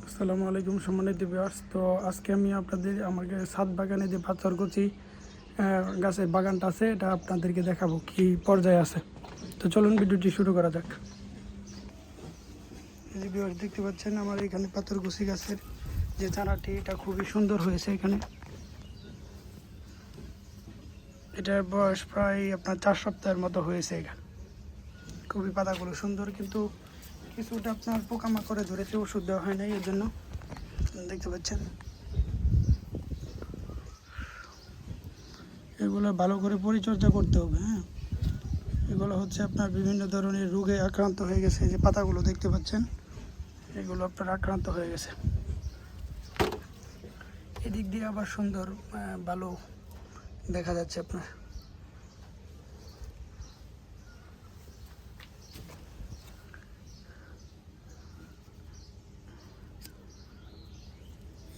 আসসালামু আলাইকুম সম্মানিত ভিউয়ার্স। তো আজকে আমি আপনাদের আমাকে ছাদ বাগানে যে পাথরকুচি গাছের বাগানটা আছে এটা আপনাদেরকে দেখাবো কি পর্যায়ে আছে। তো চলুন ভিডিওটি শুরু করা যাক। এই যে ভিউয়ার্স দেখতে পাচ্ছেন আমার এখানে পাথরকুচি গাছের যে চারাটি এটা খুবই সুন্দর হয়েছে। এখানে এটার বয়স প্রায় আপনার 4 সপ্তাহের মতো হয়েছে। এখানে খুবই পাতাগুলো সুন্দর, কিন্তু কিছুটা আপনার পোকামাকড়ে ধরেছে, ওষুধ দেওয়া হয় নাই, এর জন্য দেখতে পাচ্ছেন। এগুলো ভালো করে পরিচর্যা করতে হবে। হ্যাঁ, এগুলো হচ্ছে আপনার বিভিন্ন ধরনের রোগে আক্রান্ত হয়ে গেছে। যে পাতাগুলো দেখতে পাচ্ছেন এগুলো আপনার আক্রান্ত হয়ে গেছে। এদিক দিয়ে আবার সুন্দর ভালো দেখা যাচ্ছে আপনার।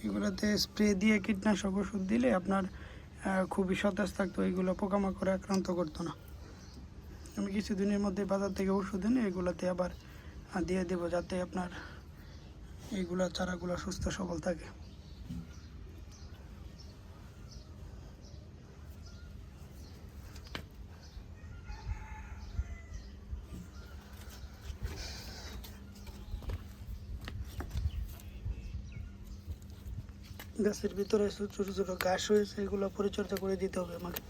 এগুলোতে স্প্রে দিয়ে কীটনাশক ওষুধ দিলে আপনার খুবই সতেজ থাকতো, এগুলো পোকামাকড়ে আক্রান্ত করতো না। আমি কিছুদিনের মধ্যে বাজার থেকে ওষুধ এনে এগুলোতে আবার দিয়ে দেবো, যাতে আপনার এইগুলা চারাগুলো সুস্থ সবল থাকে। গাছের ভিতরে ছোটো ছোটো ঘাস হয়েছে, এগুলো পরিচর্যা করে দিতে হবে আমাকে।